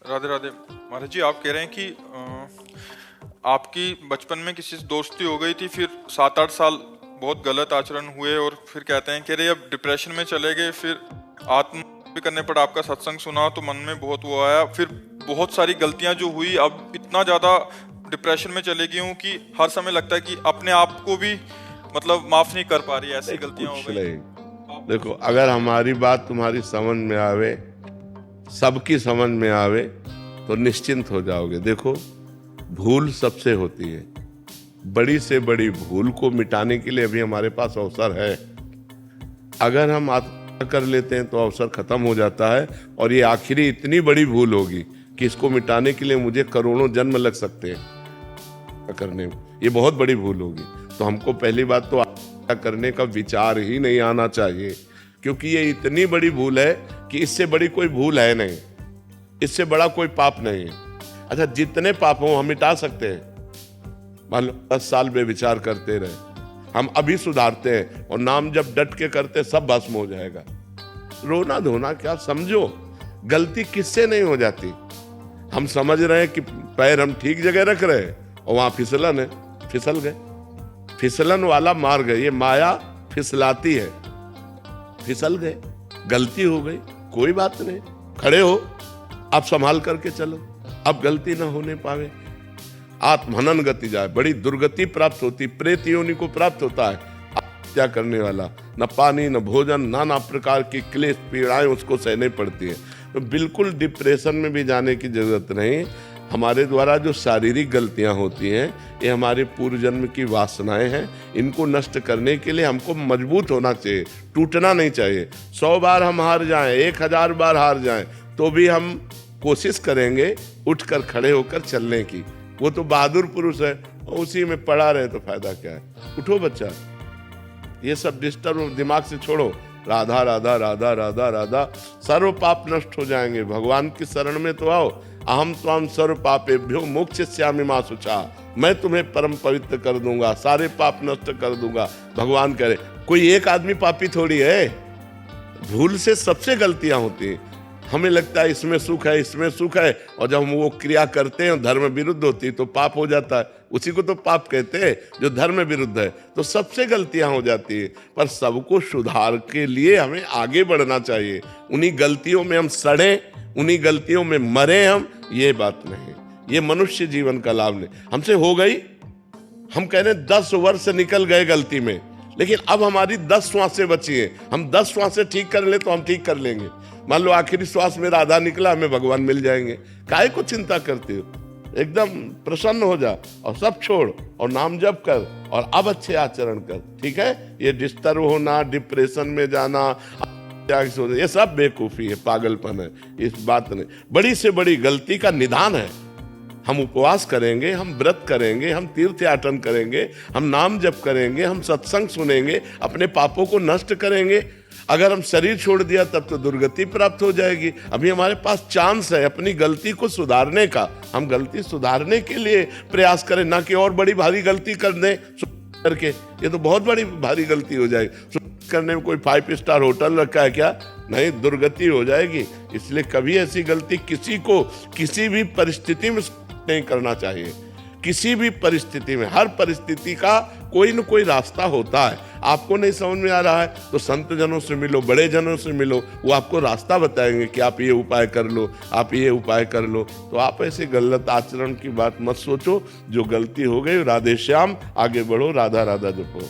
राधे राधे। महाराज जी, आप कह रहे हैं कि आपकी बचपन में किसी से दोस्ती हो गई थी, फिर 7-8 साल बहुत गलत आचरण हुए और फिर कहते हैं कि अरे अब डिप्रेशन में चले गए, फिर आत्महत्या करने पर आपका सत्संग सुना तो मन में बहुत वो आया, फिर बहुत सारी गलतियां जो हुई, अब इतना ज़्यादा डिप्रेशन में चले गई हूँ कि हर समय लगता है कि अपने आप को भी मतलब माफ़ नहीं कर पा रही, ऐसी गलतियां हो कुछ गई। नहीं। देखो, अगर हमारी बात तुम्हारी समझ में आवे, सबकी समझ में आवे, तो निश्चिंत हो जाओगे। देखो, भूल सबसे होती है। बड़ी से बड़ी भूल को मिटाने के लिए अभी हमारे पास अवसर है। अगर हम आत्महत्या कर लेते हैं तो अवसर खत्म हो जाता है, और ये आखिरी इतनी बड़ी भूल होगी कि इसको मिटाने के लिए मुझे करोड़ों जन्म लग सकते हैं करने में। ये बहुत बड़ी भूल होगी। तो हमको पहली बात तो आत्महत्या करने का विचार ही नहीं आना चाहिए, क्योंकि ये इतनी बड़ी भूल है कि इससे बड़ी कोई भूल है नहीं, इससे बड़ा कोई पाप नहीं है। अच्छा, जितने पाप हो हम मिटा सकते हैं। मान लो 10 साल बेविचार करते रहे, हम अभी सुधारते हैं और नाम जब डट के करते सब भस्म हो जाएगा। रोना धोना क्या, समझो गलती किससे नहीं हो जाती। हम समझ रहे हैं कि पैर हम ठीक जगह रख रहे हैं और वहां फिसलन है, फिसल गए। फिसलन वाला मार्ग है, ये माया फिसलाती है। फिसल गए, गलती हो गई, कोई बात नहीं, खड़े हो, अब संभाल करके चलो, अब गलती ना होने पावे। आत्महनन गति जाए, बड़ी दुर्गति प्राप्त होती, प्रेत योनि को प्राप्त होता है हत्या करने वाला। न पानी न भोजन, नाना प्रकार की क्लेश पीड़ाएं उसको सहने पड़ती है। तो बिल्कुल डिप्रेशन में भी जाने की जरूरत नहीं। हमारे द्वारा जो शारीरिक गलतियां होती हैं, ये हमारे पूर्व जन्म की वासनाएं हैं। इनको नष्ट करने के लिए हमको मजबूत होना चाहिए, टूटना नहीं चाहिए। 100 बार हम हार जाएं, 1000 बार हार जाएं, तो भी हम कोशिश करेंगे उठकर खड़े होकर चलने की। वो तो बहादुर पुरुष है, उसी में पड़ा रहे तो फायदा क्या है। उठो बच्चा, ये सब डिस्टर्ब दिमाग से छोड़ो। राधा राधा राधा राधा राधा, सर्व पाप नष्ट हो जाएंगे। भगवान की शरण में तो आओ। अहम त्वाम सर्व पापेभ्यो मोक्षयिष्यामि मा शुचा, मैं तुम्हें परम पवित्र कर दूंगा, सारे पाप नष्ट कर दूंगा। भगवान करे, कोई एक आदमी पापी थोड़ी है। भूल से सबसे गलतियां होती हैं। हमें लगता है इसमें सुख है, इसमें सुख है, और जब हम वो क्रिया करते हैं धर्म विरुद्ध होती तो पाप हो जाता है। उसी को तो पाप कहते हैं जो धर्म विरुद्ध है। तो सबसे गलतियां हो जाती है, पर सबको सुधार के लिए हमें आगे बढ़ना चाहिए। उन्हीं गलतियों में हम सड़े, उन्हीं गलतियों में मरे हम, ये बात नहीं। ये मनुष्य जीवन का लाभ नहीं। हमसे हो गई, हम कह रहे 10 वर्ष निकल गए गलती में, लेकिन अब हमारी 10 श्वासें बची हैं। हम 10 श्वासें ठीक कर ले तो हम ठीक कर लेंगे। मान लो आखिरी श्वास मेरा आधा निकला, हमें भगवान मिल जाएंगे। काहे को चिंता करते हो? एकदम प्रसन्न हो जा और सब छोड़ और नाम जप कर और अब अच्छे आचरण कर। ठीक है? ये डिस्टर्ब होना, डिप्रेशन में जाना, ये सब बेवकूफी है, पागलपन है। इस बात ने बड़ी से बड़ी गलती का निदान है। हम उपवास करेंगे, हम व्रत करेंगे, हम तीर्थ याटन करेंगे, हम नाम जप करेंगे, हम सत्संग सुनेंगे, अपने पापों को नष्ट करेंगे। अगर हम शरीर छोड़ दिया तब तो दुर्गति प्राप्त हो जाएगी। अभी हमारे पास चांस है अपनी गलती को सुधारने का। हम गलती सुधारने के लिए प्रयास करें, ना कि और बड़ी भारी गलती कर दें करके। ये तो बहुत बड़ी भारी गलती हो जाएगी। करने में कोई 5 स्टार होटल रखा है क्या? नहीं, दुर्गति हो जाएगी। इसलिए कभी ऐसी गलती किसी को किसी भी परिस्थिति में नहीं करना चाहिए। किसी भी परिस्थिति में, हर परिस्थिति का कोई न कोई रास्ता होता है। आपको नहीं समझ में आ रहा है तो संत जनों से मिलो, बड़े जनों से मिलो, वो आपको रास्ता बताएंगे कि आप ये उपाय कर लो, आप ये उपाय कर लो। तो आप ऐसे गलत आचरण की बात मत सोचो। जो गलती हो गई, राधे श्याम, आगे बढ़ो, राधा राधा जपो।